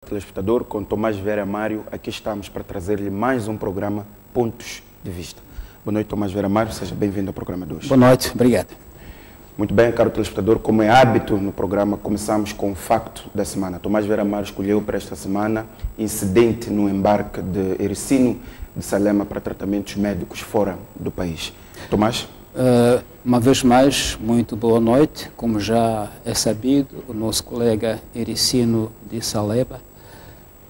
telespectador, com Tomás Vera Mário. Aqui estamos para trazer-lhe mais um programa Pontos de Vista. Boa noite, Tomás Vera Mário, seja bem-vindo ao programa de hoje. Boa noite, obrigado. Muito bem, caro telespectador, como é hábito no programa, começamos com o facto da semana. Tomás Vera Mário escolheu para esta semana incidente no embarque de Ericino de Salema para tratamentos médicos fora do país. Tomás? Uma vez mais, muito boa noite. Como já é sabido, o nosso colega Ericino de Salema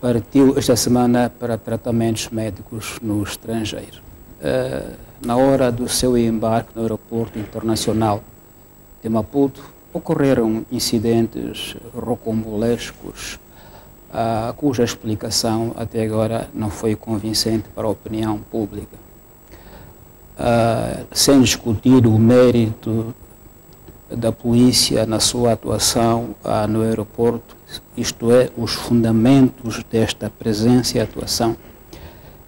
partiu esta semana para tratamentos médicos no estrangeiro. Na hora do seu embarque no aeroporto internacional de Maputo, ocorreram incidentes rocambolescos, cuja explicação até agora não foi convincente para a opinião pública. Sem discutir o mérito da polícia na sua atuação no aeroporto, isto é, os fundamentos desta presença e atuação,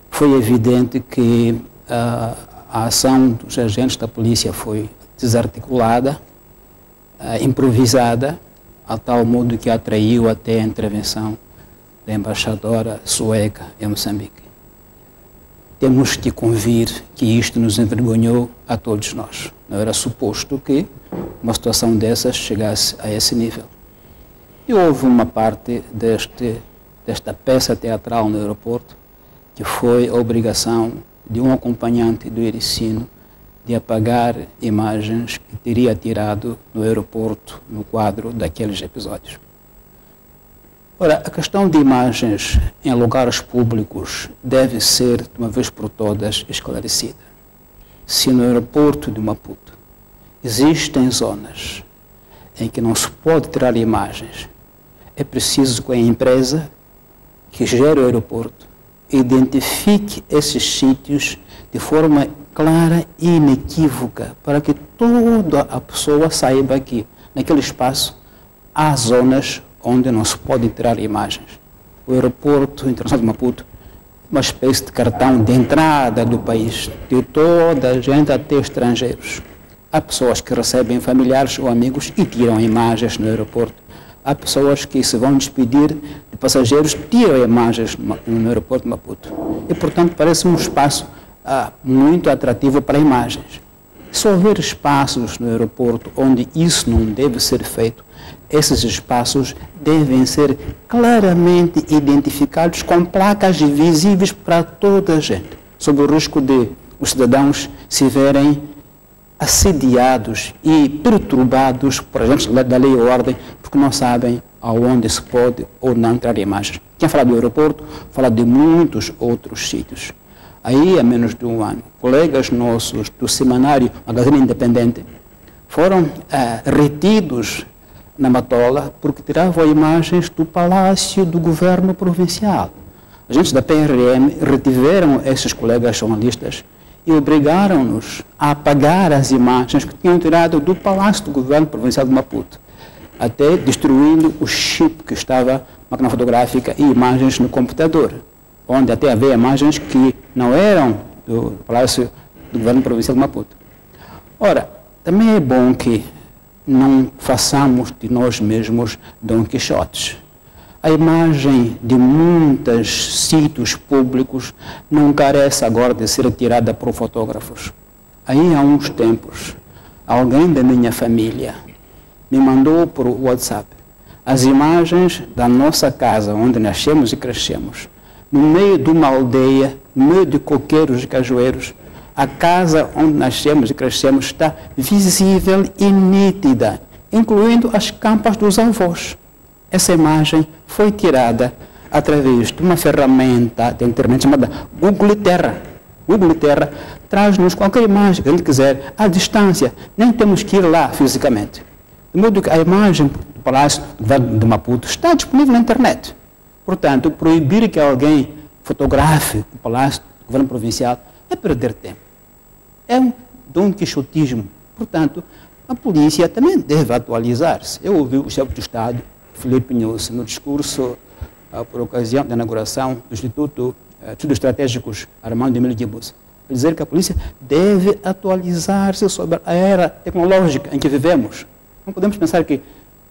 foi evidente que a ação dos agentes da polícia foi desarticulada, improvisada, a tal modo que atraiu até a intervenção da embaixadora sueca em Moçambique. Temos que convir que isto nos envergonhou a todos nós. Não era suposto que uma situação dessas chegasse a esse nível. E houve uma parte desta peça teatral no aeroporto que foi a obrigação de um acompanhante do Ericino de apagar imagens que teria tirado no aeroporto no quadro daqueles episódios. Ora, a questão de imagens em lugares públicos deve ser, de uma vez por todas, esclarecida. Se no aeroporto de Maputo existem zonas em que não se pode tirar imagens, é preciso que a empresa que gera o aeroporto identifique esses sítios de forma clara e inequívoca, para que toda a pessoa saiba que, naquele espaço, há zonas onde não se pode tirar imagens. O aeroporto internacional de Maputo é uma espécie de cartão de entrada do país, de toda a gente, até estrangeiros. Há pessoas que recebem familiares ou amigos e tiram imagens no aeroporto. Há pessoas que se vão despedir de passageiros, tiram imagens no aeroporto de Maputo. E, portanto, parece um espaço muito atrativo para imagens. Se houver espaços no aeroporto onde isso não deve ser feito, esses espaços devem ser claramente identificados com placas visíveis para toda a gente, sob o risco de os cidadãos se verem assediados e perturbados por agentes da lei e ordem, porque não sabem aonde se pode ou não tirar imagens. Quem fala do aeroporto fala de muitos outros sítios. Aí, há menos de um ano, colegas nossos do semanário Magazine Independente foram retidos na Matola porque tiravam imagens do Palácio do Governo Provincial. Agentes da PRM retiveram esses colegas jornalistas e obrigaram-nos a apagar as imagens que tinham tirado do Palácio do Governo Provincial de Maputo, até destruindo o chip que estava na máquina fotográfica e imagens no computador, onde até havia imagens que não eram do Palácio do Governo Provincial de Maputo. Ora, também é bom que não façamos de nós mesmos Dom Quixotes. A imagem de muitos sítios públicos não carece agora de ser tirada por fotógrafos. Aí, há uns tempos, alguém da minha família me mandou por WhatsApp as imagens da nossa casa, onde nascemos e crescemos. No meio de uma aldeia, no meio de coqueiros e cajueiros, a casa onde nascemos e crescemos está visível e nítida, incluindo as campas dos avós. Essa imagem foi tirada através de uma ferramenta da internet chamada Google Terra. Google Terra traz-nos qualquer imagem que a gente quiser, à distância, nem temos que ir lá fisicamente. De modo que a imagem do Palácio de Maputo está disponível na internet. Portanto, proibir que alguém fotografe o Palácio do Governo Provincial é perder tempo. É um dom quixotismo. Portanto, a polícia também deve atualizar-se. Eu ouvi o chefe de Estado, Filipe Nyusi, no discurso por ocasião da inauguração do Instituto de Estudos Estratégicos Armando Emílio Guibuza, dizer que a polícia deve atualizar-se sobre a era tecnológica em que vivemos. Não podemos pensar que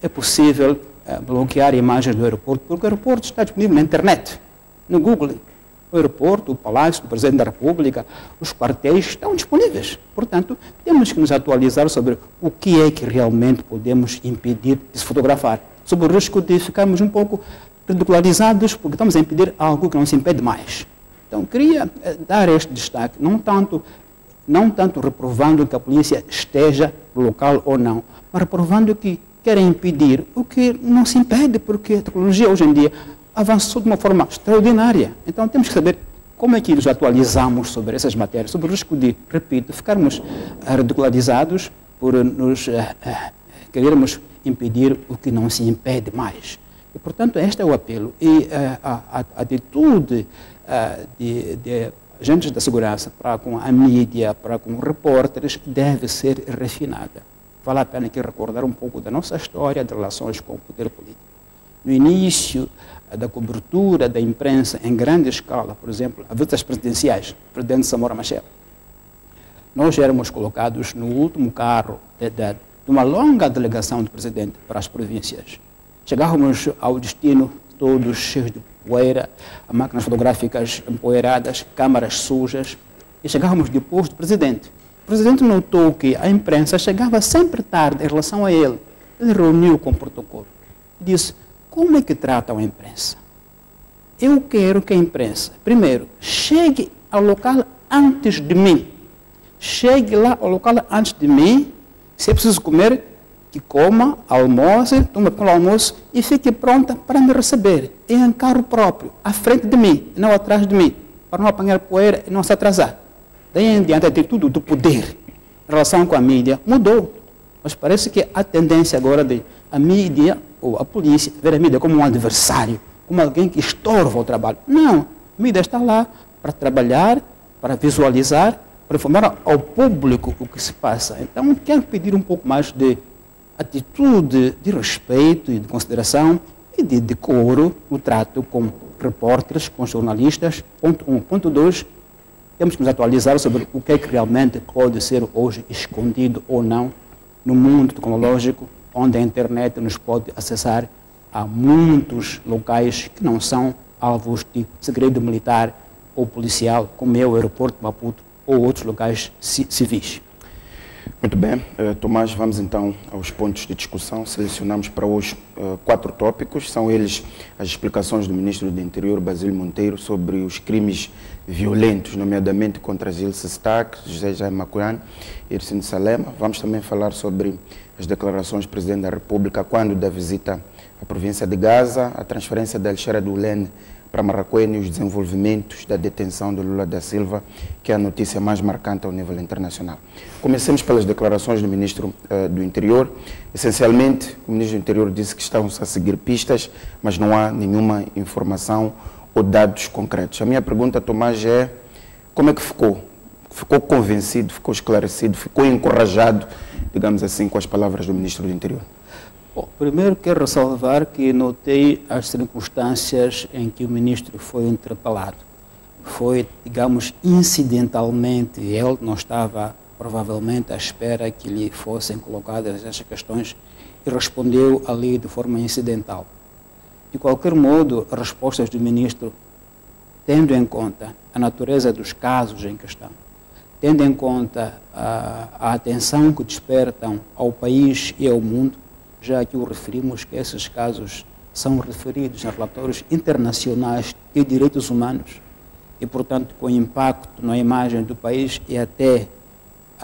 é possível bloquear imagens do aeroporto, porque o aeroporto está disponível na internet, no Google. O aeroporto, o Palácio do Presidente da República, os quartéis estão disponíveis. Portanto, temos que nos atualizar sobre o que é que realmente podemos impedir de se fotografar, sobre o risco de ficarmos um pouco ridicularizados, porque estamos a impedir algo que não se impede mais. Então, queria dar este destaque, não tanto reprovando que a polícia esteja no local ou não, mas reprovando que querem impedir o que não se impede, porque a tecnologia hoje em dia avançou de uma forma extraordinária. Então temos que saber como é que nos atualizamos sobre essas matérias, sobre o risco de, repito, ficarmos ridicularizados por nos querermos impedir o que não se impede mais. E, portanto, este é o apelo. E a atitude de agentes da segurança para com a mídia, para com repórteres, deve ser refinada. Vale a pena aqui recordar um pouco da nossa história de relações com o poder político. No início da cobertura da imprensa em grande escala, por exemplo, as visitas presidenciais, o presidente Samora Machel, nós éramos colocados no último carro de uma longa delegação do presidente para as províncias. Chegávamos ao destino todos cheios de poeira, máquinas fotográficas empoeiradas, câmaras sujas, e chegávamos depois do presidente. O presidente notou que a imprensa chegava sempre tarde em relação a ele. Ele reuniu com o protocolo e disse: como é que tratam a imprensa? Eu quero que a imprensa, primeiro, chegue ao local antes de mim. Chegue lá ao local antes de mim. Se é preciso comer, que coma, almoce, tome pelo almoço e fique pronta para me receber em carro próprio, à frente de mim, não atrás de mim, para não apanhar poeira e não se atrasar. Daí em diante, a atitude do poder em relação com a mídia mudou. Mas parece que a tendência agora de a mídia ou a polícia ver a mídia como um adversário, como alguém que estorva o trabalho. Não, a mídia está lá para trabalhar, para visualizar, para informar ao público o que se passa. Então, quero pedir um pouco mais de atitude, de respeito e de consideração e de decoro no trato com repórteres, com jornalistas. Ponto 1. Ponto 2, temos que nos atualizar sobre o que é que realmente pode ser hoje escondido ou não no mundo tecnológico, onde a internet nos pode acessar a muitos locais que não são alvos de segredo militar ou policial, como é o aeroporto de Maputo ou outros locais civis. Muito bem, Tomás, vamos então aos pontos de discussão. Selecionamos para hoje 4 tópicos, são eles as explicações do Ministro do Interior, Basílio Monteiro, sobre os crimes violentos, nomeadamente contra Gilce Stack, José Jaime Macuan e Ercílio Salema. Vamos também falar sobre as declarações do Presidente da República quando da visita à província de Gaza, a transferência da Alexandra do Lene para Marraquém e os desenvolvimentos da detenção de Lula da Silva, que é a notícia mais marcante ao nível internacional. Comecemos pelas declarações do Ministro do Interior. Essencialmente, o Ministro do Interior disse que estão-se a seguir pistas, mas não há nenhuma informação ou dados concretos. A minha pergunta, Tomás, é como é que ficou? Ficou convencido, ficou esclarecido, ficou encorajado, digamos assim, com as palavras do Ministro do Interior? Bom, primeiro quero ressalvar que notei as circunstâncias em que o Ministro foi interpelado. Foi, digamos, incidentalmente, ele não estava provavelmente à espera que lhe fossem colocadas essas questões e respondeu ali de forma incidental. De qualquer modo, as respostas do Ministro, tendo em conta a natureza dos casos em questão, tendo em conta a atenção que despertam ao país e ao mundo, já que o referimos que esses casos são referidos em relatórios internacionais de direitos humanos e, portanto, com impacto na imagem do país e até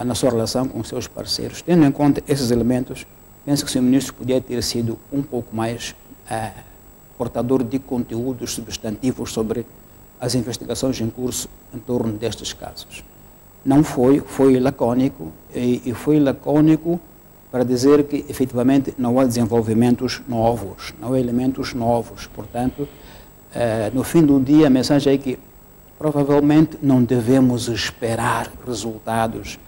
na sua relação com seus parceiros. Tendo em conta esses elementos, penso que o Sr. Ministro podia ter sido um pouco mais portador de conteúdos substantivos sobre as investigações em curso em torno destes casos. Não foi, foi lacônico e foi lacônico para dizer que, efetivamente, não há desenvolvimentos novos, não há elementos novos. Portanto, no fim do dia, a mensagem é que provavelmente não devemos esperar resultados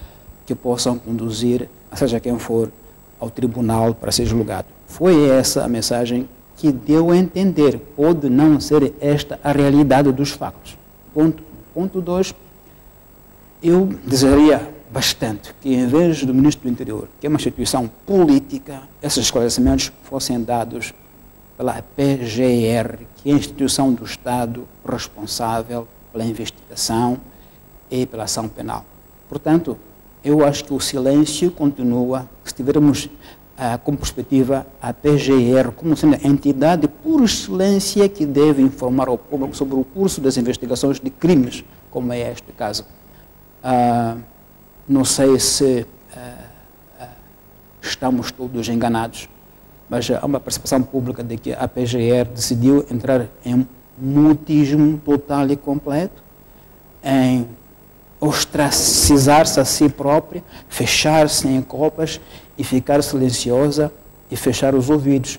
que possam conduzir, seja quem for, ao tribunal para ser julgado. Foi essa a mensagem que deu a entender. Pode não ser esta a realidade dos factos. Ponto 2, eu desejaria bastante que, em vez do Ministro do Interior, que é uma instituição política, esses esclarecimentos fossem dados pela PGR, que é a instituição do Estado responsável pela investigação e pela ação penal. Portanto, eu acho que o silêncio continua, se tivermos como perspectiva a PGR como sendo a entidade por excelência que deve informar ao público sobre o curso das investigações de crimes, como é este caso. Não sei se estamos todos enganados, mas há uma percepção pública de que a PGR decidiu entrar em mutismo total e completo, em ostracizar-se a si própria, fechar-se em copas e ficar silenciosa e fechar os ouvidos.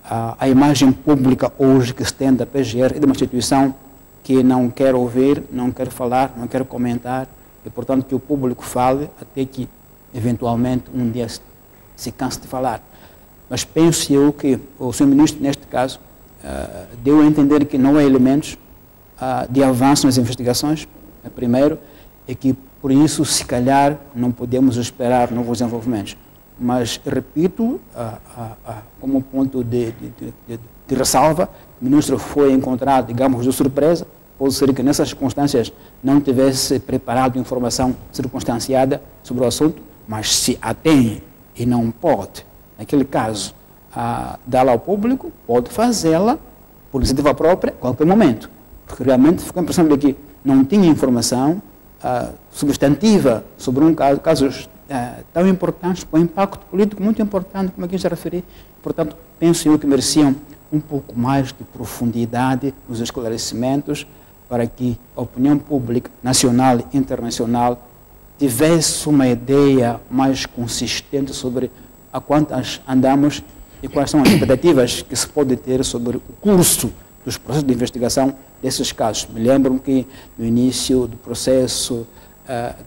A imagem pública hoje que se tem da PGR é de uma instituição que não quer ouvir, não quer falar, não quer comentar, e portanto que o público fale até que eventualmente um dia se canse de falar. Mas penso eu que o Sr. Ministro, neste caso, deu a entender que não há elementos de avanço nas investigações, primeiro, e que por isso, se calhar, não podemos esperar novos desenvolvimentos. Mas, repito, como ponto de ressalva, o Ministro foi encontrado, digamos, de surpresa. Pode ser que nessas circunstâncias não tivesse preparado informação circunstanciada sobre o assunto, mas se a tem e não pode, naquele caso, dá-la ao público, pode fazê-la por iniciativa própria a qualquer momento. Porque realmente ficou a impressão de que não tinha informação substantiva sobre um casos tão importantes, com impacto político muito importante, como aqui já referi. Portanto, penso eu que mereciam um pouco mais de profundidade nos esclarecimentos para que a opinião pública nacional e internacional tivesse uma ideia mais consistente sobre a quantas andamos e quais são as expectativas que se pode ter sobre o curso dos processos de investigação desses casos. Me lembro que no início do processo,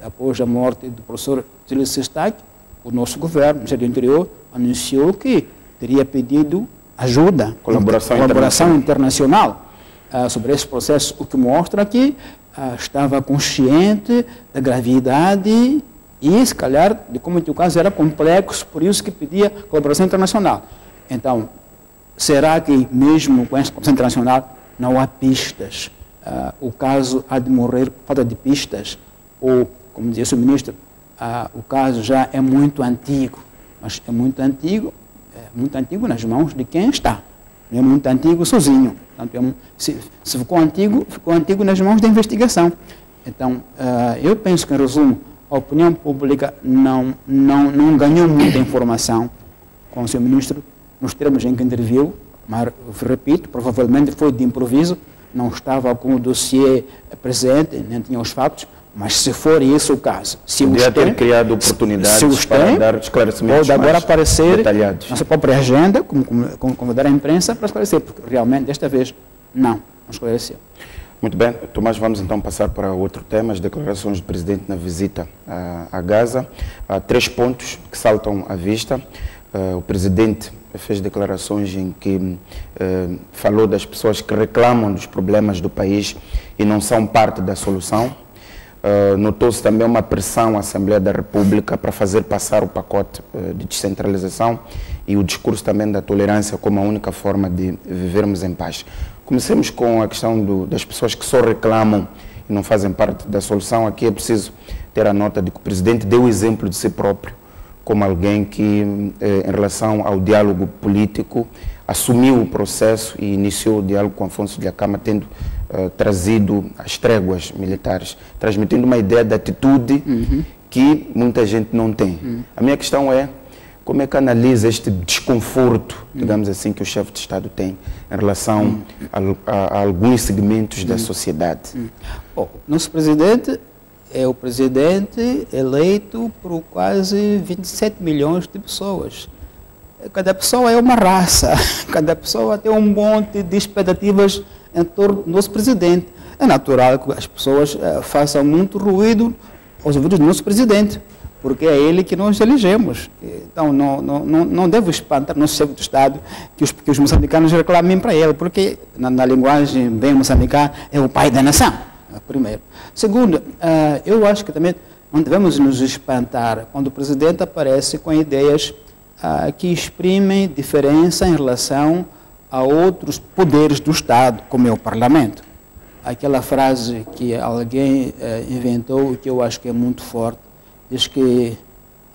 após a morte do professor Júlio Sestac, o nosso governo, o Ministério do Interior, anunciou que teria pedido ajuda, colaboração internacional sobre esse processo, o que mostra que estava consciente da gravidade e, se calhar, de como o caso era complexo, por isso que pedia colaboração internacional. Então, será que mesmo com essa colaboração internacional não há pistas? O caso há de morrer por falta de pistas? Ou, como dizia o Ministro, o caso já é muito antigo, mas é muito antigo nas mãos de quem está. Não é muito antigo sozinho. Portanto, se ficou antigo nas mãos da investigação. Então, eu penso que, em resumo, a opinião pública não ganhou muita informação com o Sr. Ministro nos termos em que interviu, mas, repito, provavelmente foi de improviso, não estava com o dossiê presente, nem tinha os fatos, mas se for esse o caso, se podia ter criado oportunidades para dar esclarecimentos pode agora mais aparecer detalhados na sua própria agenda, convidar a imprensa para esclarecer, porque realmente desta vez não esclareceu. Muito bem, Tomás, vamos então passar para outro tema, as declarações do Presidente na visita a Gaza. Há 3 pontos que saltam à vista. O Presidente fez declarações em que falou das pessoas que reclamam dos problemas do país e não são parte da solução. Notou-se também uma pressão à Assembleia da República para fazer passar o pacote de descentralização e o discurso também da tolerância como a única forma de vivermos em paz. Comecemos com a questão das pessoas que só reclamam e não fazem parte da solução. Aqui é preciso ter a nota de que o Presidente deu o exemplo de si próprio como alguém que, em relação ao diálogo político, assumiu o processo e iniciou o diálogo com Afonso Dhlakama, tendo trazido as tréguas militares, transmitindo uma ideia de atitude que muita gente não tem. A minha questão é, como é que analisa este desconforto, digamos assim, que o chefe de Estado tem em relação a alguns segmentos da sociedade? Bom, nosso presidente é o presidente eleito por quase 27 milhões de pessoas. Cada pessoa é uma raça, cada pessoa tem um monte de expectativas em torno do nosso presidente. É natural que as pessoas façam muito ruído aos ouvidos do nosso presidente, porque é ele que nós elegemos. Então, não deve espantar nosso chefe de Estado que os moçambicanos reclamem para ele, porque, na linguagem bem moçambicana, é o pai da nação, primeiro. Segundo, eu acho que também não devemos nos espantar quando o presidente aparece com ideias que exprimem diferença em relação a outros poderes do Estado, como é o Parlamento. Aquela frase que alguém inventou, que eu acho que é muito forte, diz que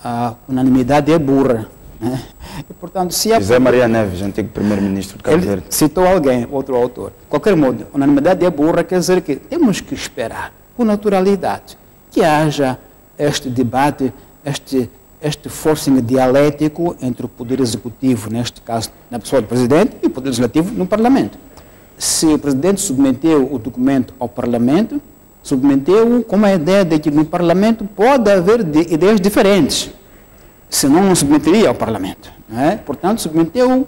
a unanimidade é burra. Né? E, portanto, se José Maria Neves, antigo primeiro-ministro de Cabo Verde. Citou alguém, outro autor. De qualquer modo, unanimidade é burra, quer dizer que temos que esperar, com naturalidade, que haja este debate, este forcing dialético entre o Poder Executivo, neste caso, na pessoa do Presidente, e o Poder Legislativo no Parlamento. Se o Presidente submeteu o documento ao Parlamento, submeteu-o com a ideia de que no Parlamento pode haver ideias diferentes, senão não submeteria ao Parlamento. Não é? Portanto, submeteu-o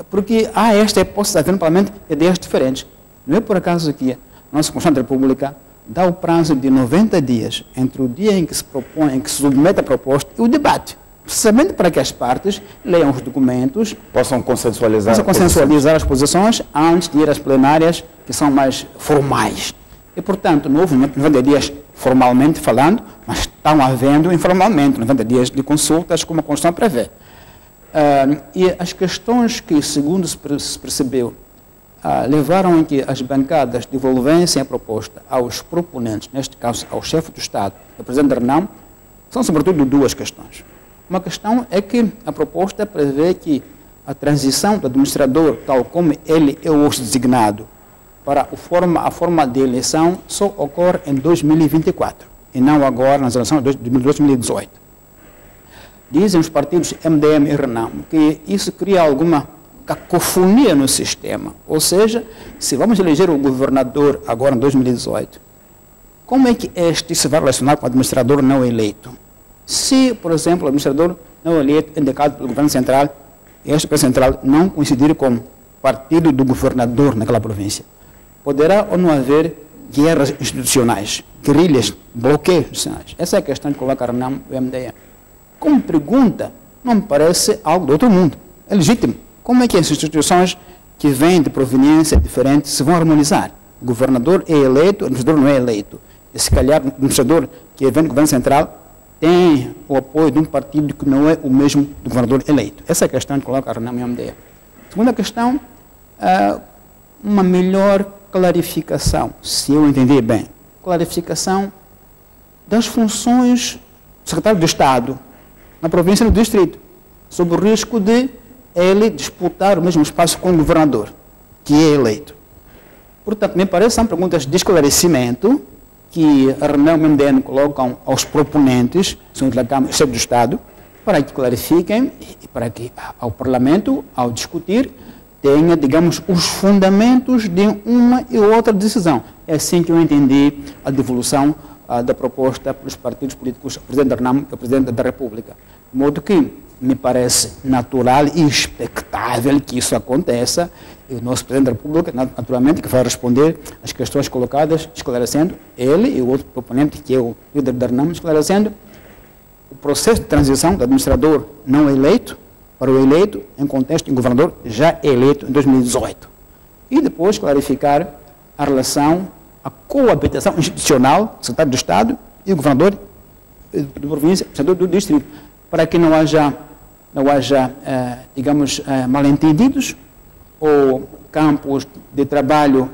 porque há esta hipótese de haver no Parlamento ideias diferentes. Não é por acaso que a nossa Constituição da República dá o prazo de 90 dias entre o dia em que se propõe, em que se submete a proposta e o debate, precisamente para que as partes leiam os documentos, possam consensualizar as posições antes de ir às plenárias, que são mais formais. E, portanto, não houve 90 dias formalmente falando, mas estão havendo informalmente 90 dias de consultas, como a Constituição prevê. E as questões que, segundo se percebeu, levaram a que as bancadas devolvessem a proposta aos proponentes, neste caso ao chefe do Estado, ao presidente da Renam, são sobretudo duas questões. Uma questão é que a proposta prevê que a transição do administrador, tal como ele é hoje designado, para a forma de eleição só ocorre em 2024, e não agora nas eleições de 2018. Dizem os partidos MDM e Renam que isso cria alguma cacofonia no sistema. Ou seja, se vamos eleger o governador agora em 2018, como é que este se vai relacionar com o administrador não eleito? Se, por exemplo, o administrador não eleito é indicado pelo governo central, e este governo central não coincidir com o partido do governador naquela província, poderá ou não haver guerras institucionais, guerrilhas, bloqueios institucionais? Essa é a questão que coloca a Renam e o MDM. Como pergunta, não me parece algo do outro mundo. É legítimo. Como é que as instituições que vêm de proveniência diferente se vão harmonizar? O governador é eleito, o administrador não é eleito. E se calhar o administrador que vem do governo central tem o apoio de um partido que não é o mesmo do governador eleito. Essa é a questão que coloca a Renam e a MDM. Segunda questão, uma melhor clarificação, se eu entendi bem, clarificação das funções do secretário de Estado na província e no distrito, sob o risco de ele disputar o mesmo espaço com o governador, que é eleito. Portanto, me parece que são perguntas de esclarecimento que a Renam e o MDM colocam aos proponentes, são o chefe do Estado, para que clarifiquem e para que ao Parlamento, ao discutir, tenha, digamos, os fundamentos de uma e outra decisão. É assim que eu entendi a devolução da proposta pelos partidos políticos, o presidente da Renam e o presidente da República. De modo que me parece natural e expectável que isso aconteça, e o nosso presidente da República, naturalmente, que vai responder às questões colocadas, esclarecendo, ele e o outro proponente, que é o líder da Renam, esclarecendo o processo de transição do administrador não eleito para o eleito em contexto de governador já eleito em 2018. E depois clarificar a relação, a coabitação institucional, secretário do Estado e o governador da província, senador do distrito, para que não haja digamos, mal-entendidos ou campos de trabalho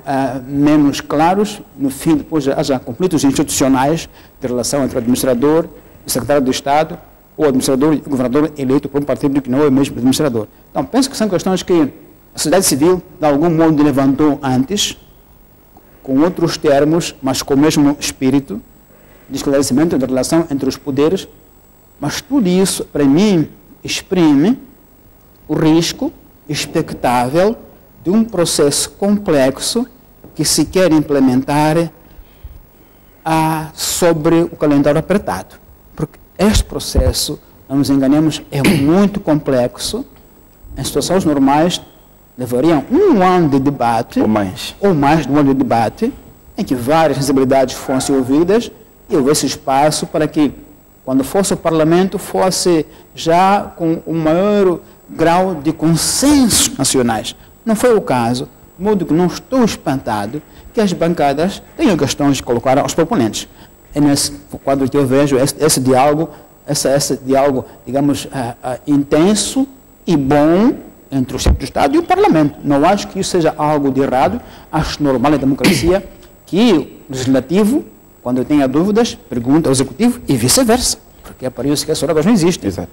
menos claros, no fim, depois haja conflitos institucionais de relação entre o administrador, o secretário do Estado, ou administrador e o governador eleito por um partido que não é o mesmo administrador. Então, penso que são questões que a sociedade civil, de algum modo, levantou antes, com outros termos, mas com o mesmo espírito de esclarecimento da relação entre os poderes, mas tudo isso, para mim, exprime o risco expectável de um processo complexo que se quer implementar sobre o calendário apertado. Porque este processo, não nos enganemos, é muito complexo. Em situações normais, levariam um ano de debate, ou mais de um ano de debate, em que várias sensibilidades fossem ouvidas e houvesse espaço para que, quando fosse o Parlamento, fosse já com um maior grau de consensos nacionais. Não foi o caso, de modo que não estou espantado que as bancadas tenham questões de colocar aos proponentes. É nesse quadro que eu vejo esse diálogo, digamos, intenso e bom entre o chefe do Estado e o Parlamento. Não acho que isso seja algo de errado, acho normal na democracia que o Legislativo, quando tenha dúvidas, pergunta ao Executivo e vice-versa, porque é para isso que as órgãos não existem. Exato.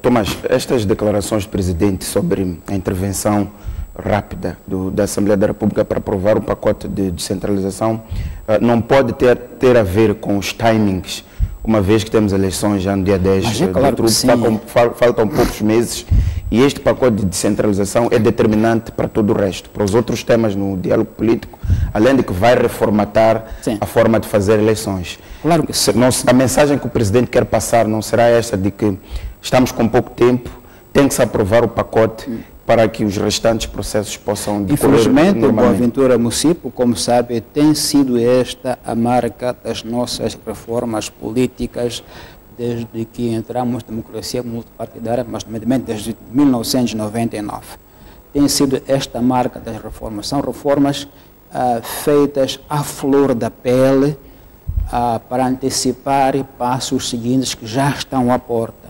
Tomás, estas declarações do Presidente sobre a intervenção rápida da Assembleia da República para aprovar o pacote de descentralização não pode ter a ver com os timings, uma vez que temos eleições já no dia 10 de outubro, faltam poucos meses, e este pacote de descentralização é determinante para todo o resto, para os outros temas no diálogo político, além de que vai reformatar a forma de fazer eleições. Claro que sim. A mensagem que o Presidente quer passar não será esta de que estamos com pouco tempo, tem que se aprovar o pacote para que os restantes processos possam decorrer. Infelizmente, o Boaventura Mucipo, como sabe, tem sido esta a marca das nossas reformas políticas desde que entramos na democracia multipartidária, mas desde 1999. Tem sido esta a marca das reformas. São reformas feitas à flor da pele para antecipar passos seguintes que já estão à porta.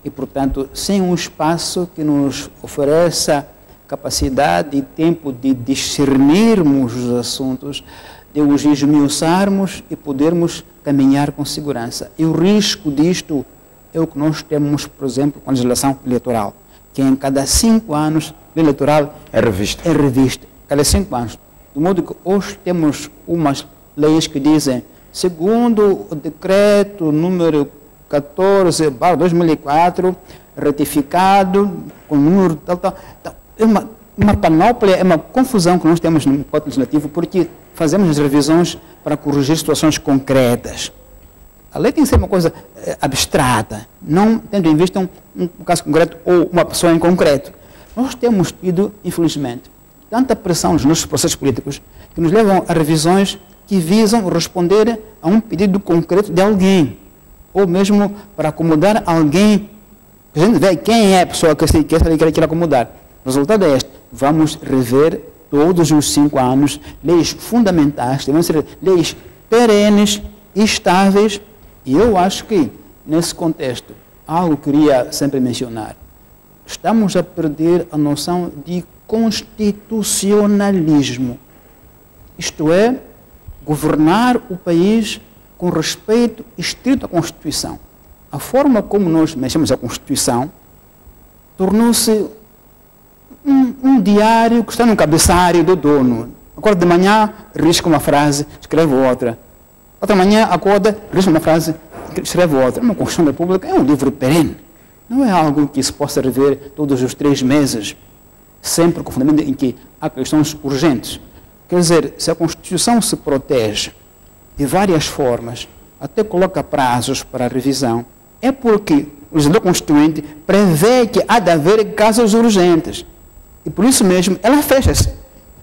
E, portanto, sem um espaço que nos ofereça capacidade e tempo de discernirmos os assuntos, de os esmiuçarmos e podermos caminhar com segurança. E o risco disto é o que nós temos, por exemplo, com a legislação eleitoral, que em cada 5 anos a eleitoral é revista. Cada 5 anos. De modo que hoje temos umas leis que dizem, segundo o decreto número 14/2004, retificado, com número tal. É uma panóplia, é uma confusão que nós temos no Código Legislativo, porque fazemos as revisões para corrigir situações concretas. A lei tem que ser uma coisa abstrata, não tendo em vista um caso concreto ou uma pessoa em concreto. Nós temos tido, infelizmente, tanta pressão nos nossos processos políticos que nos levam a revisões que visam responder a um pedido concreto de alguém, ou mesmo para acomodar alguém. A gente vê quem é a pessoa que quer acomodar. O resultado é este. Vamos rever todos os 5 anos leis fundamentais, devem ser leis perenes, estáveis, e eu acho que, nesse contexto, algo que eu queria sempre mencionar. Estamos a perder a noção de constitucionalismo. Isto é, governar o país com respeito estrito à Constituição. A forma como nós mexemos a Constituição tornou-se um diário que está no cabeçalho do dono. Acorda de manhã, risca uma frase, escreve outra. Outra manhã, acorda, risca uma frase, escreve outra. Uma Constituição da República é um livro perene. Não é algo que se possa rever todos os 3 meses, sempre com o fundamento em que há questões urgentes. Quer dizer, se a Constituição se protege de várias formas, até coloca prazos para a revisão, é porque o legislador constituinte prevê que há de haver casos urgentes. E por isso mesmo, ela fecha-se.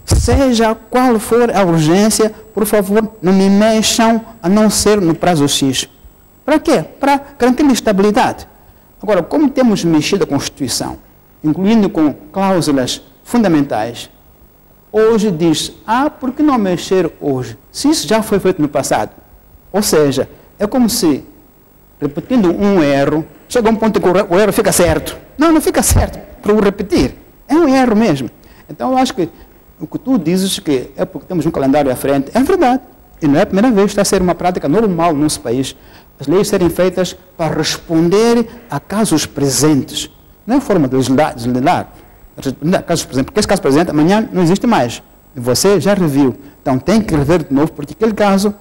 Seja qual for a urgência, por favor, não me mexam a não ser no prazo X. Para quê? Para garantir estabilidade. Agora, como temos mexido a Constituição, incluindo com cláusulas fundamentais, hoje diz, por que não mexer hoje? Se isso já foi feito no passado. Ou seja, é como se, repetindo um erro, chega a um ponto que o erro fica certo. Não fica certo, para o repetir. É um erro mesmo. Então, eu acho que o que tu dizes que é porque temos um calendário à frente, é verdade. E não é a primeira vez que está a ser uma prática normal no nosso país. As leis serem feitas para responder a casos presentes. Não é forma de legislar. Casos presentes, porque esse caso presente amanhã não existe mais. E você já reviu. Então tem que rever de novo, porque aquele caso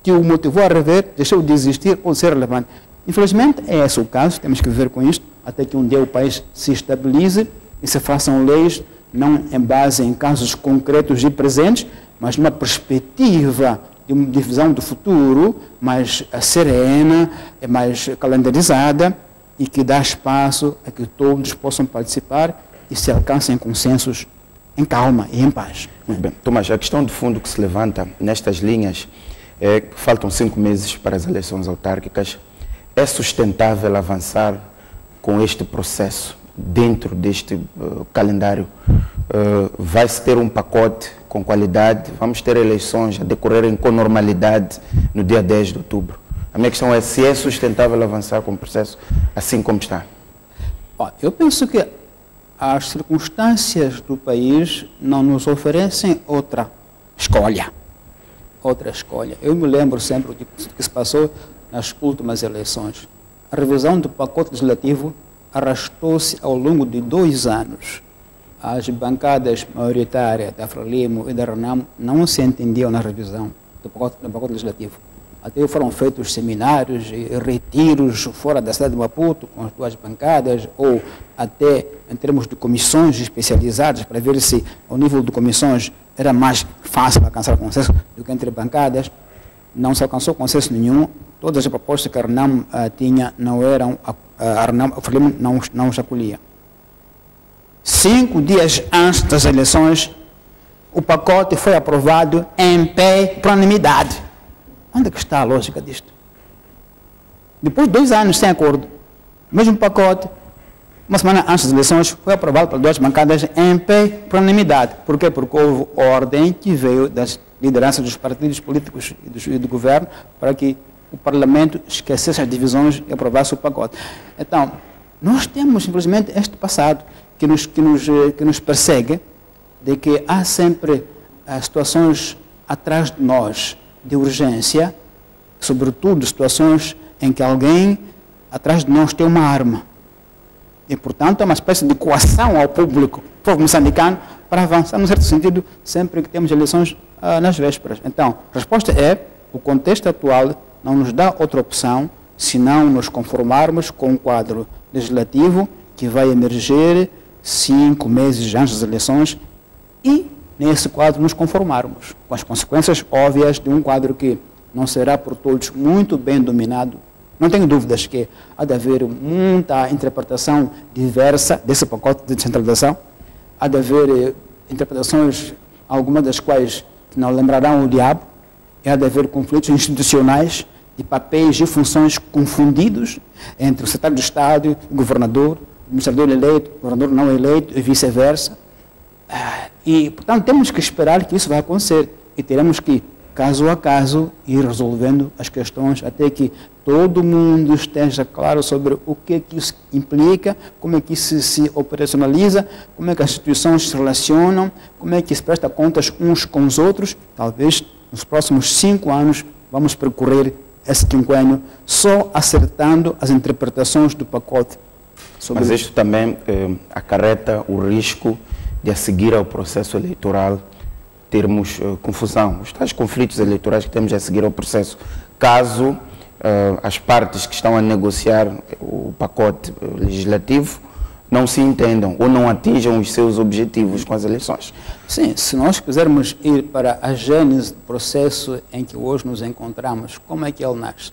que o motivou a rever deixou de existir ou de ser relevante. Infelizmente, é esse o caso, temos que viver com isto, até que um dia o país se estabilize e se façam leis, não em base em casos concretos e presentes, mas numa perspectiva de uma divisão do futuro mais serena, mais calendarizada e que dá espaço a que todos possam participar e se alcancem consensos em calma e em paz. Muito bem. Tomás, a questão de fundo que se levanta nestas linhas é que faltam 5 meses para as eleições autárquicas. É sustentável avançar com este processo dentro deste calendário? Vai-se ter um pacote com qualidade? Vamos ter eleições a decorrerem com normalidade no dia 10 de outubro? A minha questão é se é sustentável avançar com o processo assim como está. Eu penso que as circunstâncias do país não nos oferecem outra escolha. Eu me lembro sempre do que se passou nas últimas eleições. A revisão do pacote legislativo arrastou-se ao longo de 2 anos. As bancadas maioritárias da Frelimo e da Renamo não se entendiam na revisão do pacote legislativo. Até foram feitos seminários e retiros fora da cidade de Maputo, com as 2 bancadas, ou até em termos de comissões especializadas, para ver se ao nível de comissões era mais fácil alcançar consenso do que entre bancadas. Não se alcançou consenso nenhum. Todas as propostas que a Renamo tinha não eram, a Frelimo não os acolhia. 5 dias antes das eleições, o pacote foi aprovado em pé por unanimidade. Onde é que está a lógica disto? Depois de 2 anos sem acordo, o mesmo pacote, uma semana antes das eleições, foi aprovado por 2 bancadas em pé por unanimidade. Por quê? Porque houve ordem que veio das lideranças dos partidos políticos e do governo para que o Parlamento esquecesse as divisões e aprovasse o pacote. Então, nós temos simplesmente este passado que nos persegue, de que há sempre situações atrás de nós de urgência, sobretudo situações em que alguém atrás de nós tem uma arma. E, portanto, é uma espécie de coação ao público, povo moçambicano, para avançar, num certo sentido, sempre que temos eleições nas vésperas. Então, a resposta é, o contexto atual não nos dá outra opção, senão nos conformarmos com um quadro legislativo que vai emergir 5 meses antes das eleições e, nesse quadro, nos conformarmos com as consequências óbvias de um quadro que não será por todos muito bem dominado. Não tenho dúvidas que há de haver muita interpretação diversa desse pacote de descentralização. Há de haver interpretações, algumas das quais não lembrarão o diabo. E há de haver conflitos institucionais de papéis e funções confundidos entre o secretário de Estado, o governador, o administrador eleito, o governador não eleito e vice-versa. E, portanto, temos que esperar que isso vai acontecer e teremos que, caso a caso, ir resolvendo as questões até que todo mundo esteja claro sobre o que isso implica, como é que isso se operacionaliza, como é que as instituições se relacionam, como é que se presta contas uns com os outros. Talvez nos próximos 5 anos vamos percorrer esse quinquênio só acertando as interpretações do pacote. Mas isto também acarreta o risco de, a seguir ao processo eleitoral, termos confusão. Os tais conflitos eleitorais que temos a seguir ao processo, caso as partes que estão a negociar o pacote legislativo não se entendam ou não atinjam os seus objetivos com as eleições. Sim, se nós quisermos ir para a gênese do processo em que hoje nos encontramos, como é que ele nasce?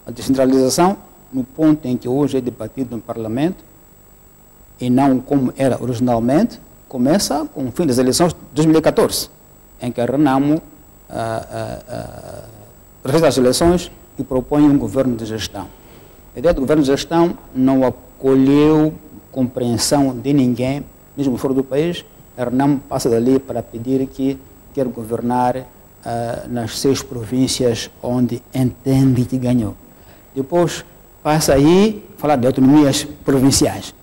A descentralização, no ponto em que hoje é debatido no Parlamento, e não como era originalmente, começa com o fim das eleições de 2014, em que a Renamo realiza as eleições e propõe um governo de gestão. A ideia do governo de gestão não acolheu compreensão de ninguém, mesmo fora do país. A Renamo passa dali para pedir que quer governar nas 6 províncias onde entende que ganhou. Depois passa aí a falar de autonomias provinciais.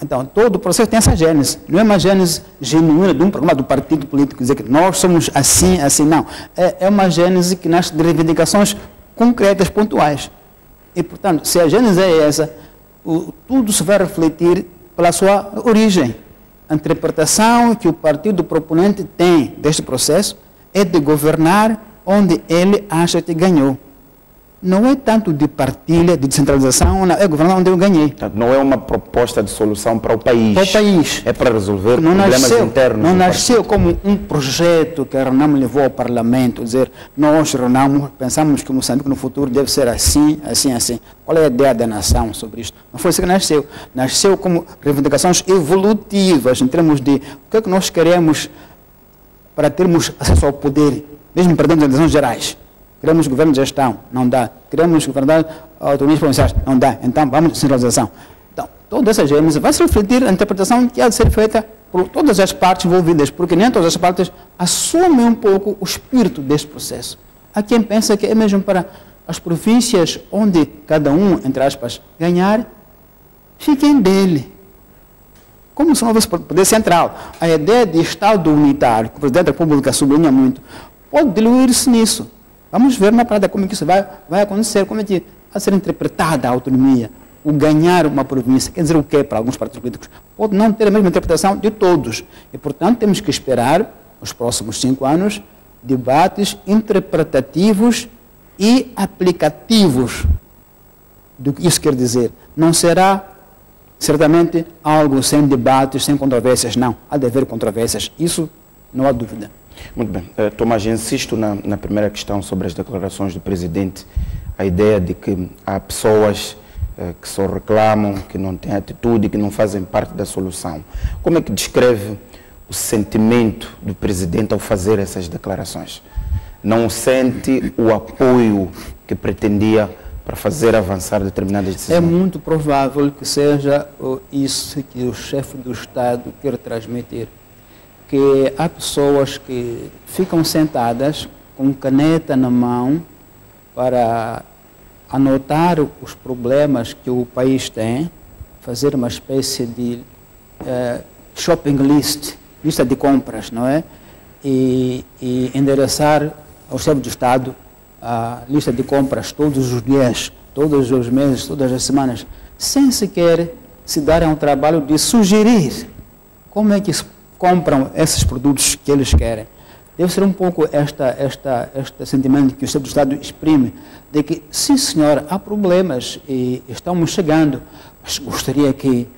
Então, todo o processo tem essa gênese. Não é uma gênese genuína de um programa do partido político, dizer que nós somos assim, assim, não. É uma gênese que nasce de reivindicações concretas, pontuais. E, portanto, se a gênese é essa, tudo se vai refletir pela sua origem. A interpretação que o partido proponente tem deste processo é de governar onde ele acha que ganhou. Não é tanto de partilha, de descentralização, não, é governar onde eu ganhei. Não é uma proposta de solução para o país. Para o país. É para resolver problemas internos. Não nasceu como um projeto que a Renamo levou ao Parlamento, dizer, nós, Renamo, pensamos que o Moçambique no futuro deve ser assim, assim, assim. Qual é a ideia da nação sobre isto? Não foi isso que nasceu. Nasceu como reivindicações evolutivas, em termos de o que é que nós queremos para termos acesso ao poder, mesmo perdendo as eleições gerais. Queremos governo de gestão, não dá. Queremos governar autonomias provinciais, não dá. Então, vamos de centralização. Então, toda essa gênese vai se refletir na interpretação que há de ser feita por todas as partes envolvidas, porque nem todas as partes assumem um pouco o espírito deste processo. Há quem pensa que é mesmo para as províncias onde cada um, entre aspas, ganhar, fiquem dele. como se não houvesse poder central. A ideia de Estado unitário, que o Presidente da República sublinha muito, pode diluir-se nisso. Vamos ver na prática como é que isso vai acontecer, como é que vai ser interpretada a autonomia, o ganhar uma província, quer dizer o quê para alguns partidos políticos? Pode não ter a mesma interpretação de todos. E, portanto, temos que esperar, nos próximos 5 anos, debates interpretativos e aplicativos do que isso quer dizer. Não será, certamente, algo sem debates, sem controvérsias, não. Há de haver controvérsias, isso não há dúvida. Muito bem. Tomás, insisto na primeira questão sobre as declarações do Presidente, a ideia de que há pessoas que só reclamam, que não têm atitude, que não fazem parte da solução. Como é que descreve o sentimento do Presidente ao fazer essas declarações? Não sente o apoio que pretendia para fazer avançar determinadas decisões? É muito provável que seja isso que o chefe do Estado quer transmitir, que há pessoas que ficam sentadas com caneta na mão para anotar os problemas que o país tem, fazer uma espécie de shopping list, lista de compras, não é? E endereçar ao chefe do Estado a lista de compras todos os dias, todos os meses, todas as semanas, sem sequer se darem ao trabalho de sugerir como é que se compram esses produtos que eles querem. Deve ser um pouco este sentimento que o chefe do Estado exprime, de que, sim senhor, há problemas e estamos chegando, mas gostaria que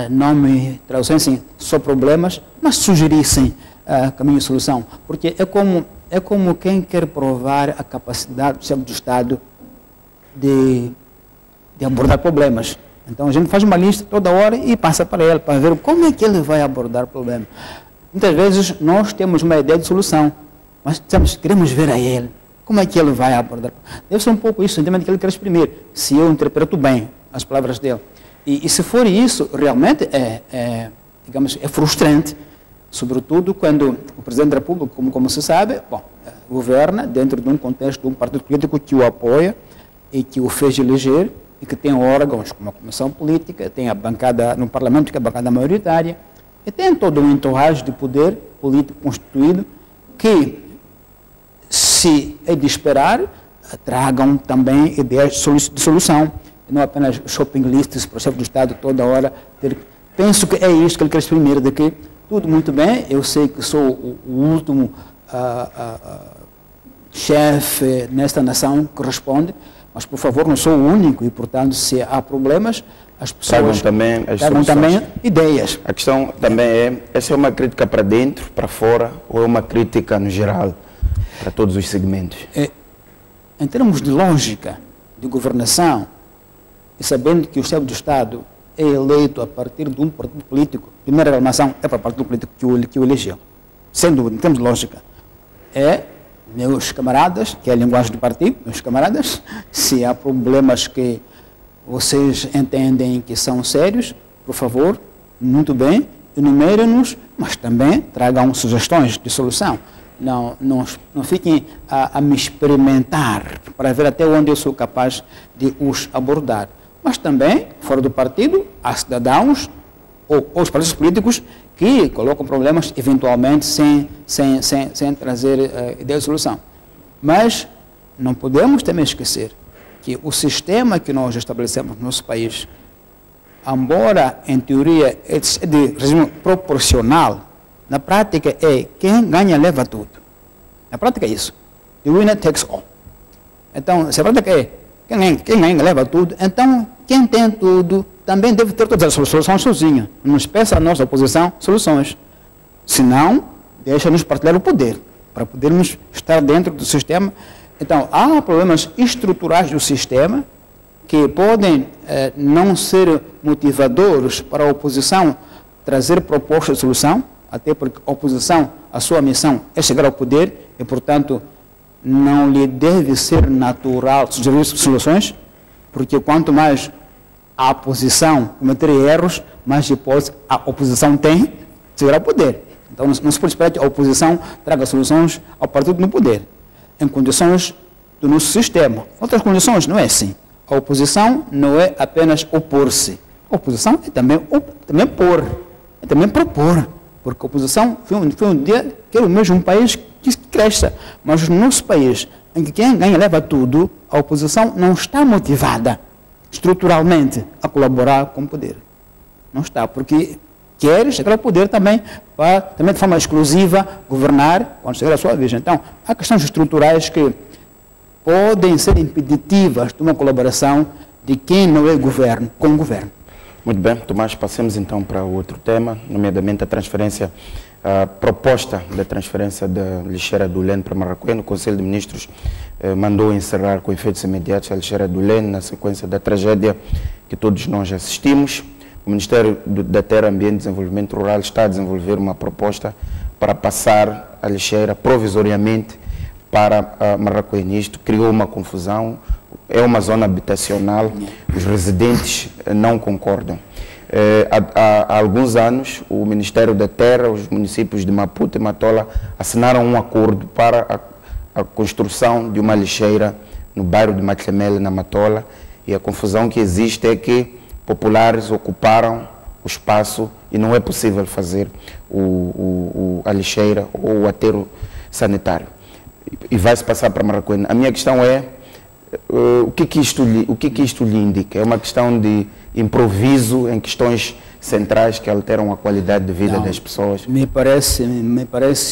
não me trouxessem só problemas, mas sugerissem caminho de solução, porque é como quem quer provar a capacidade do chefe do Estado de abordar problemas. Então a gente faz uma lista toda hora e passa para ele, para ver como é que ele vai abordar o problema. Muitas vezes nós temos uma ideia de solução, mas queremos ver a ele, como é que ele vai abordar. Deve ser um pouco isso, o sentimento que ele quer exprimir, se eu interpreto bem as palavras dele. E se for isso, realmente digamos, é frustrante, sobretudo quando o Presidente da República, como se sabe, governa dentro de um contexto de um partido político que o apoia e que o fez eleger e que tem órgãos como a Comissão Política, tem a bancada no Parlamento, que é a bancada maioritária, e tem todo um entourage de poder político constituído que, se é de esperar, tragam também ideias de solução, e não apenas shopping lists para o chefe do Estado toda hora. Penso que é isto que ele quer exprimir, de que tudo muito bem, eu sei que sou o último chefe nesta nação que responde, mas, por favor, não sou o único e, portanto, se há problemas, as pessoas tragam também ideias. A questão também é, essa é uma crítica para dentro, para fora, ou é uma crítica no geral, para todos os segmentos? Em termos de lógica de governação, e sabendo que o chefe do Estado é eleito a partir de um partido político, a primeira reclamação é para o partido político que o elegeu. Sem dúvida, em termos de lógica. Meus camaradas, que é a linguagem do partido, meus camaradas, se há problemas que vocês entendem que são sérios, por favor, muito bem, enumerem-nos, mas também tragam sugestões de solução. Não fiquem a me experimentar para ver até onde eu sou capaz de os abordar. Mas também, fora do partido, há cidadãos ou os partidos políticos que colocam problemas eventualmente sem trazer ideia de solução. Mas não podemos também esquecer que o sistema que nós estabelecemos no nosso país, embora em teoria é de regime proporcional, na prática é quem ganha leva tudo. Na prática é isso. The winner takes all. Então, se a prática é quem ganha leva tudo, então quem tem tudo também deve ter todas as soluções sozinho. Não peça a nossa oposição soluções. Senão, deixa-nos partilhar o poder, para podermos estar dentro do sistema. Então, há problemas estruturais do sistema que podem não ser motivadores para a oposição trazer propostas de solução, até porque a oposição, a sua missão é chegar ao poder e, portanto, não lhe deve ser natural sugerir soluções, porque quanto mais a oposição cometer erros, mais hipótese a oposição tem de chegar ao poder. Então não se pode esperar que a oposição traga soluções ao partido no poder, em condições do nosso sistema. Outras condições não é assim. A oposição não é apenas opor-se. A oposição é também pôr. e também propor, porque a oposição foi um dia que é o mesmo país que cresça, mas no nosso país, em que quem ganha leva tudo, a oposição não está motivada estruturalmente a colaborar com o poder. Não está, porque quer chegar ao poder também, também de forma exclusiva, governar quando chegar a sua vez. Então, há questões estruturais que podem ser impeditivas de uma colaboração de quem não é governo com o governo. Muito bem, Tomás, passemos então para outro tema, nomeadamente a proposta da transferência da lixeira do Lene para Marraquém. O Conselho de Ministros mandou encerrar com efeitos imediatos a lixeira do Lene na sequência da tragédia que todos nós assistimos. O Ministério da Terra, Ambiente e Desenvolvimento Rural está a desenvolver uma proposta para passar a lixeira provisoriamente para Marraquém. Isto criou uma confusão, é uma zona habitacional, os residentes não concordam. Há alguns anos, o Ministério da Terra, os municípios de Maputo e Matola assinaram um acordo para a construção de uma lixeira no bairro de Matlamele, na Matola, e a confusão que existe é que populares ocuparam o espaço e não é possível fazer a lixeira ou o aterro sanitário. E vai-se passar para Marraquém. A minha questão é, o que isto lhe indica? É uma questão de improviso em questões centrais que alteram a qualidade de vida das pessoas? Me parece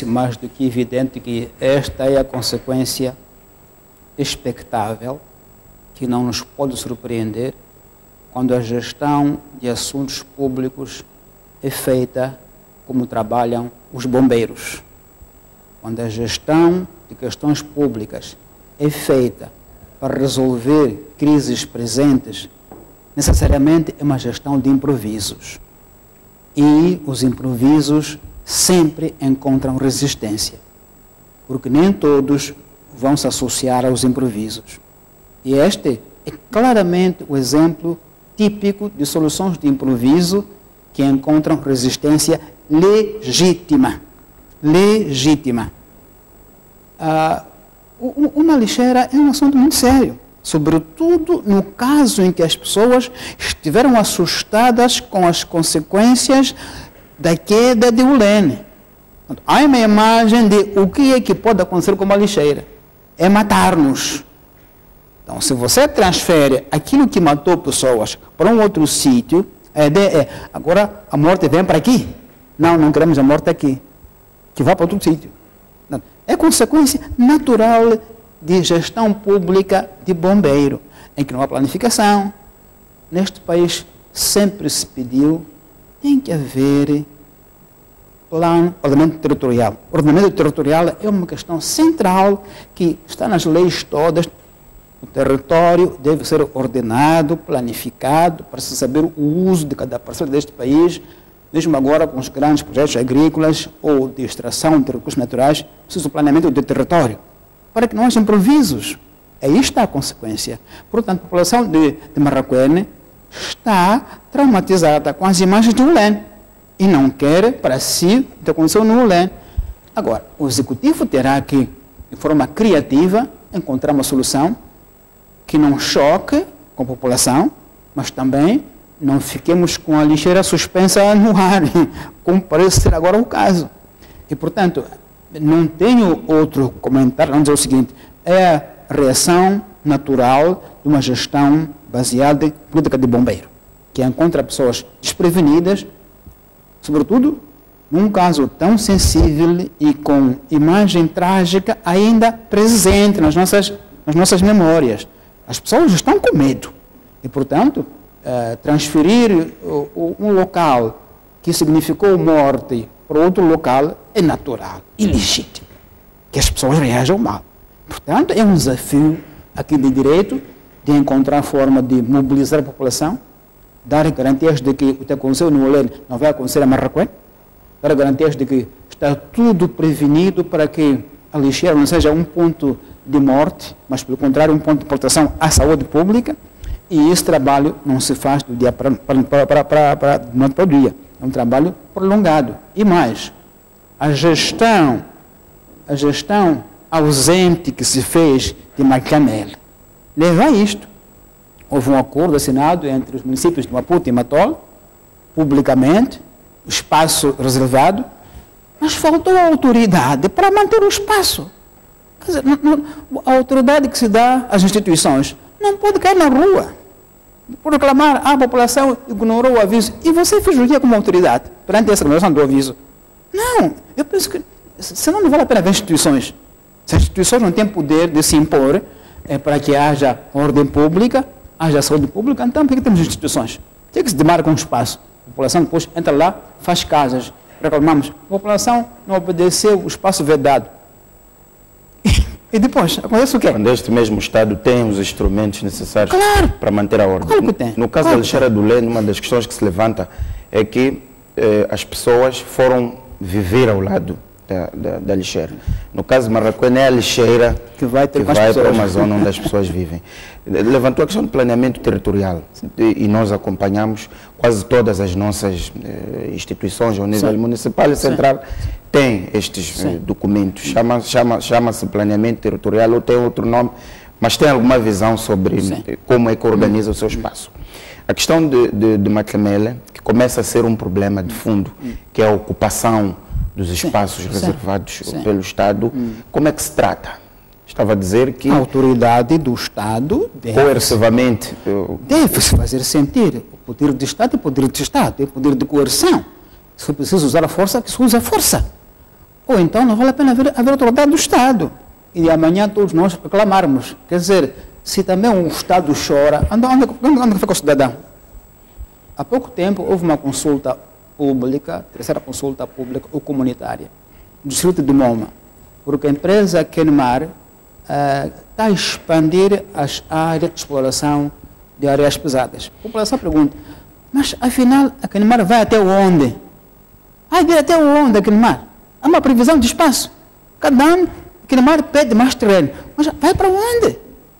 mais do que evidente que esta é a consequência expectável, que não nos pode surpreender, quando a gestão de assuntos públicos é feita como trabalham os bombeiros. Quando a gestão de questões públicas é feita para resolver crises presentes, necessariamente é uma gestão de improvisos. E os improvisos sempre encontram resistência, porque nem todos vão se associar aos improvisos. E este é claramente o exemplo típico de soluções de improviso que encontram resistência legítima. Legítima. Uma lixeira é um assunto muito sério, sobretudo no caso em que as pessoas estiveram assustadas com as consequências da queda de Lene. Há uma imagem de o que é que pode acontecer com uma lixeira. É matar-nos. Então, se você transfere aquilo que matou pessoas para um outro sítio, a ideia é, agora a morte vem para aqui. Não queremos a morte aqui. Que vá para outro sítio. Não. É consequência natural de gestão pública de bombeiro, em que não há planificação. Neste país sempre se pediu, tem que haver ordenamento territorial. O ordenamento territorial é uma questão central que está nas leis todas. O território deve ser ordenado, planificado, para se saber o uso de cada parcela deste país. Mesmo agora, com os grandes projetos agrícolas ou de extração de recursos naturais, precisa um planeamento do território, para que não haja improvisos. Aí está a consequência. Portanto, a população de Marraquém está traumatizada com as imagens de Lene e não quer para si o que aconteceu no Lene. Agora, o executivo terá que, de forma criativa, encontrar uma solução que não choque com a população, mas também não fiquemos com a lixeira suspensa no ar, como parece ser agora o caso. E, portanto, não tenho outro comentário, vamos dizer o seguinte, é a reação natural de uma gestão baseada em política de bombeiro, que encontra pessoas desprevenidas, sobretudo num caso tão sensível e com imagem trágica ainda presente nas nossas memórias. As pessoas estão com medo e, portanto, transferir um local que significou morte para outro local é natural e legítimo, que as pessoas reajam mal. Portanto, é um desafio aqui de direito de encontrar forma de mobilizar a população, dar garantias de que o que aconteceu no Lene não vai acontecer a Marraquém, dar garantias de que está tudo prevenido para que a lixeira não seja um ponto de morte, mas, pelo contrário, um ponto de proteção à saúde pública, e esse trabalho não se faz do dia para o dia. É um trabalho prolongado. E mais, a gestão ausente que se fez de Matlamele leva a isto. Houve um acordo assinado entre os municípios de Maputo e Matola, publicamente, espaço reservado, mas faltou a autoridade para manter o espaço. Quer dizer, a autoridade que se dá às instituições não pode cair na rua por reclamar, a população ignorou o aviso. E você fez o que como autoridade perante essa ignoração do aviso? Não, eu penso que, senão não vale a pena ver instituições. Se as instituições não têm poder de se impor para que haja ordem pública, haja saúde pública, então por que temos instituições? Tem que se demarcar um espaço. A população depois entra lá, faz casas, reclamamos. A população não obedeceu o espaço vedado. E depois, acontece o quê? Quando este mesmo Estado tem os instrumentos necessários para manter a ordem. Claro que tem. No caso da Alixeira do Lene, uma das questões que se levanta é que as pessoas foram viver ao lado da Alixeira. No caso de Marraquém, é a Alixeira que vai para uma zona onde as pessoas vivem. Levantou a questão do planeamento territorial e nós acompanhamos quase todas as nossas instituições ao nível municipal e central têm estes documentos. Chama-se planeamento territorial ou tem outro nome, mas tem alguma visão sobre como é que organiza o seu espaço. A questão de Macamele, que começa a ser um problema de fundo, que é a ocupação dos espaços reservados pelo Estado, como é que se trata? Estava a dizer que... A autoridade do Estado coercivamente deve-se fazer sentir o poder de Estado e o poder de Estado, e o poder de coerção. Se for preciso usar a força, que se use a força. Ou então não vale a pena haver autoridade do Estado. E amanhã todos nós reclamarmos. Quer dizer, se também o Estado chora, onde fica o cidadão? Há pouco tempo houve uma consulta pública, terceira consulta pública ou comunitária, do distrito de Moma, porque a empresa Kenmar está a expandir as áreas de exploração de areias pesadas. A população pergunta, mas afinal a Kenmar vai até onde? Vai até onde a Kenmar? Há uma previsão de espaço. Cada ano a Kenmar pede mais terreno, mas vai para onde?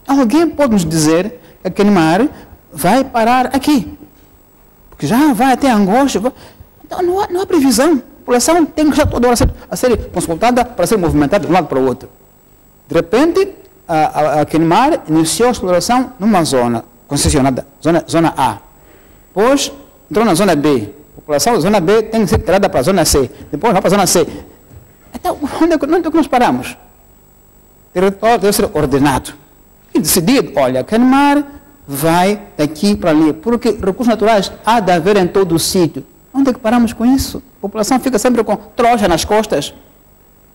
Alguém pode nos dizer que a Kenmar vai parar aqui? Porque já vai até Angosta. Então não há previsão. A população tem que estar toda hora a ser consultada para ser movimentada de um lado para o outro. De repente, a Kenmar iniciou a exploração numa zona concessionada, zona A. Depois entrou na zona B. A população da zona B tem que ser tirada para a zona C. Depois vai para a zona C. Então, onde é que nós paramos? O território deve ser ordenado. E decidido, olha, a Kenmar vai daqui para ali, porque recursos naturais há de haver em todo o sítio. Onde é que paramos com isso? A população fica sempre com trouxa nas costas, de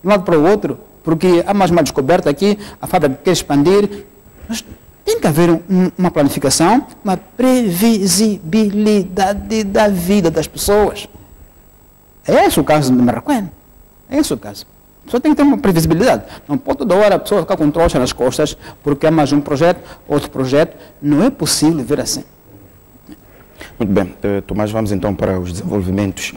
um lado para o outro, porque há mais uma descoberta aqui, a fábrica quer expandir. Mas tem que haver uma planificação, uma previsibilidade da vida das pessoas. É esse o caso de Marraquém. É esse o caso. A pessoa tem que ter uma previsibilidade. Não pode toda hora a pessoa ficar com trouxa nas costas, porque há mais um projeto, outro projeto. Não é possível viver assim. Muito bem, Tomás, vamos então para os desenvolvimentos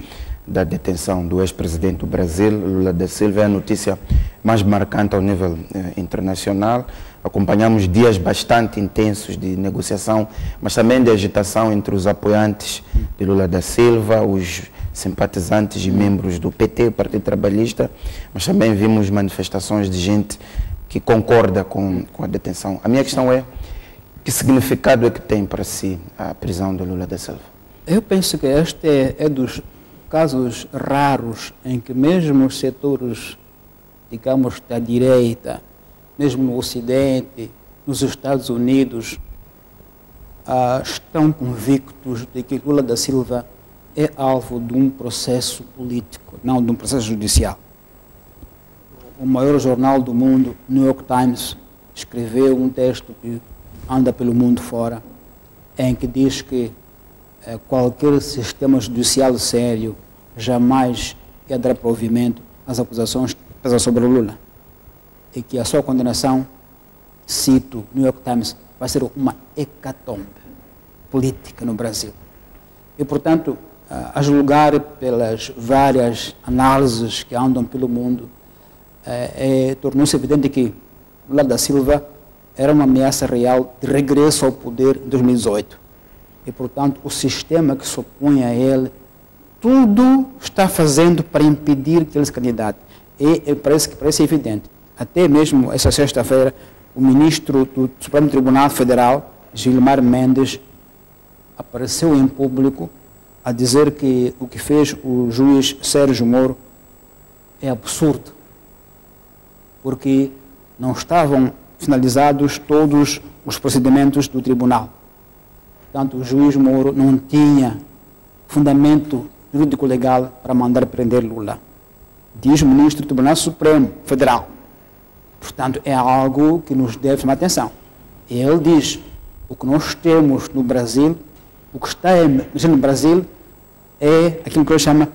da detenção do ex-presidente do Brasil, Lula da Silva. É a notícia mais marcante ao nível internacional. Acompanhamos dias bastante intensos de negociação, mas também de agitação entre os apoiantes de Lula da Silva, os simpatizantes e membros do PT, Partido Trabalhista, mas também vimos manifestações de gente que concorda com a detenção. A minha questão é, que significado é que tem para si a prisão de Lula da Silva? Eu penso que este é dos casos raros em que mesmo os setores, digamos, da direita, mesmo no Ocidente, nos Estados Unidos, estão convictos de que Lula da Silva é alvo de um processo político, não de um processo judicial. O maior jornal do mundo, New York Times, escreveu um texto que anda pelo mundo fora, em que diz que qualquer sistema judicial sério jamais ia dar provimento às acusações que pesam sobre o Lula. E que a sua condenação, cito New York Times, vai ser uma hecatombe política no Brasil. E, portanto, a julgar pelas várias análises que andam pelo mundo, tornou-se evidente que Lula da Silva era uma ameaça real de regresso ao poder em 2018. E, portanto, o sistema que se opõe a ele, tudo está fazendo para impedir que ele se candidate. E parece evidente. Até mesmo essa sexta-feira, o ministro do Supremo Tribunal Federal, Gilmar Mendes, apareceu em público a dizer que o que fez o juiz Sérgio Moro é absurdo, porque não estavam finalizados todos os procedimentos do tribunal. Portanto, o juiz Moro não tinha fundamento jurídico-legal para mandar prender Lula. Diz o ministro do Tribunal Supremo Federal. Portanto, é algo que nos deve chamar atenção. E ele diz, o que nós temos no Brasil, o que está no Brasil é aquilo que ele chama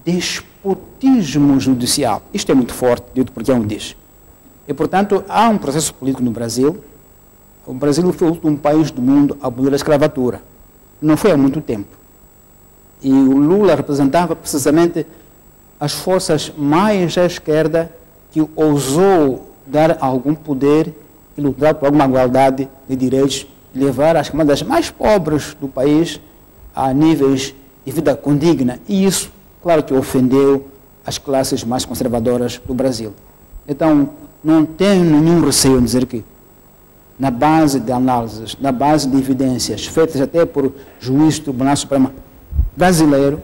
despotismo judicial. Isto é muito forte, dito porque é um diz. E, portanto, há um processo político no Brasil. O Brasil foi o último país do mundo a abolir a escravatura. Não foi há muito tempo. E o Lula representava precisamente as forças mais à esquerda que ousou dar algum poder e lutar por alguma igualdade de direitos, levar as camadas mais pobres do país a níveis de vida condigna. E isso, claro que ofendeu as classes mais conservadoras do Brasil. Então, não tenho nenhum receio em dizer que, na base de análises, na base de evidências, feitas até por juízes do Tribunal Supremo brasileiro,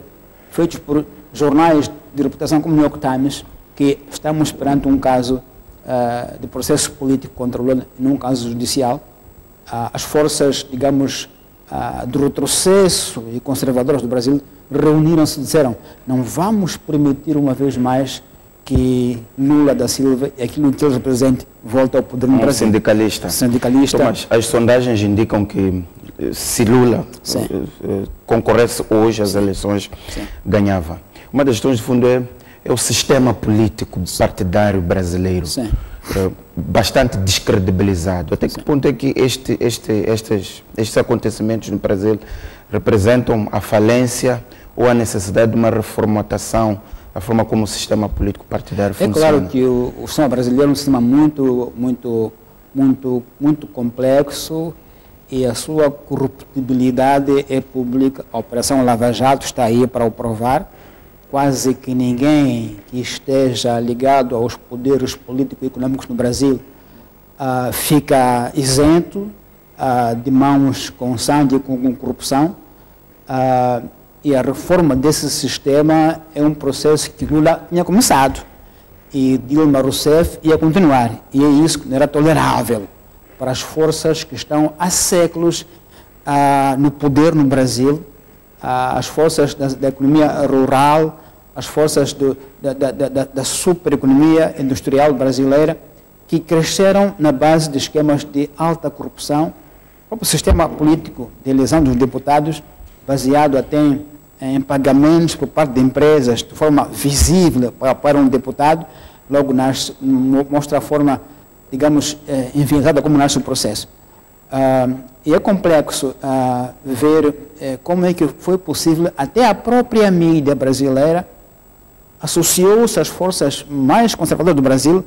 feitos por jornais de reputação como o New York Times, que estamos perante um caso de processo político contra o Lula, num caso judicial. As forças, digamos, do retrocesso e conservadoras do Brasil reuniram-se e disseram: não vamos permitir uma vez mais que Lula da Silva e aquilo que ele representa volte ao poder no Brasil. Sindicalista. Tomás, as sondagens indicam que se Lula concorresse hoje às eleições, ganhava. Uma das questões de fundo é o sistema político partidário brasileiro, bastante descredibilizado. Até que ponto é que estes acontecimentos no Brasil representam a falência ou a necessidade de uma reformatação da forma como o sistema político partidário funciona? É claro que o sistema brasileiro é um sistema muito complexo e a sua corruptibilidade é pública. A Operação Lava Jato está aí para o provar. Quase que ninguém que esteja ligado aos poderes políticos e econômicos no Brasil fica isento de mãos com sangue e com corrupção. E a reforma desse sistema é um processo que Lula tinha começado e Dilma Rousseff ia continuar. E é isso que não era tolerável para as forças que estão há séculos no poder no Brasil, as forças da economia rural, as forças da supereconomia industrial brasileira, que cresceram na base de esquemas de alta corrupção. O próprio sistema político de eleição dos deputados, baseado até em pagamentos por parte de empresas de forma visível para um deputado, logo mostra a forma, digamos, enviesada como nasce o processo. E é complexo ver como é que foi possível, até a própria mídia brasileira associou-se às forças mais conservadoras do Brasil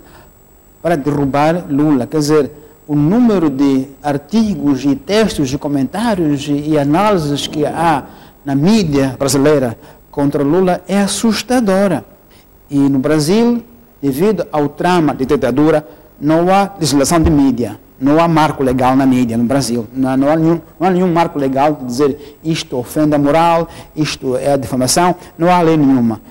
para derrubar Lula. Quer dizer, o número de artigos e textos e comentários e análises que há na mídia brasileira contra Lula é assustadora. E no Brasil, devido ao trama de ditadura, não há legislação de mídia, não há marco legal na mídia no Brasil. Não há nenhum marco legal de dizer isto ofende a moral, isto é a difamação, não há lei nenhuma.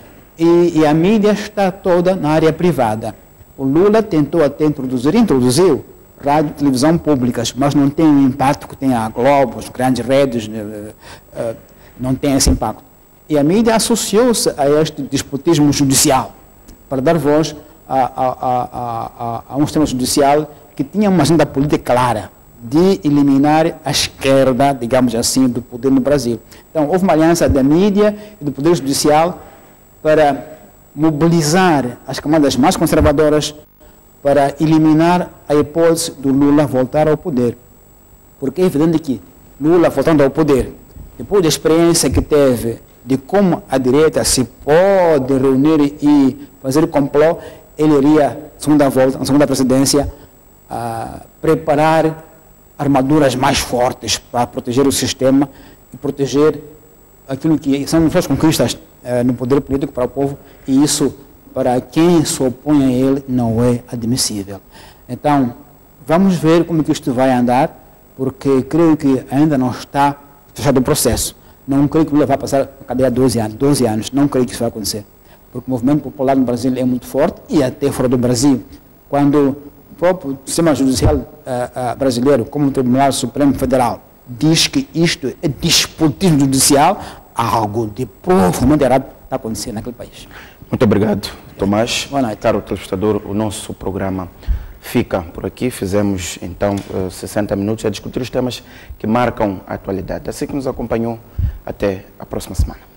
E a mídia está toda na área privada. O Lula tentou até introduziu rádio e televisão públicas, mas não tem o impacto que tem a Globo, as grandes redes, não tem esse impacto. E a mídia associou-se a este despotismo judicial para dar voz a um sistema judicial que tinha uma agenda política clara de eliminar a esquerda, digamos assim, do poder no Brasil. Então, houve uma aliança da mídia e do poder judicial para mobilizar as camadas mais conservadoras para eliminar a hipótese do Lula voltar ao poder. Porque é evidente que Lula voltando ao poder, depois da experiência que teve de como a direita se pode reunir e fazer complô, ele iria, na segunda presidência, preparar armaduras mais fortes para proteger o sistema e proteger aquilo que são suas conquistas no poder político para o povo, e isso, para quem se opõe a ele, não é admissível. Então, vamos ver como que isto vai andar, porque creio que ainda não está fechado o processo. Não creio que Lula vai passar a cadeia 12 anos, não creio que isso vai acontecer. Porque o movimento popular no Brasil é muito forte e até fora do Brasil. Quando o próprio sistema judicial brasileiro, como o Tribunal Supremo Federal, diz que isto é despotismo judicial, algo de profundamente errado está acontecendo naquele país. Muito obrigado, Tomás. Boa noite. Caro telespectador, o nosso programa fica por aqui. Fizemos, então, 60 minutos a discutir os temas que marcam a atualidade. Assim que nos acompanhou, até a próxima semana.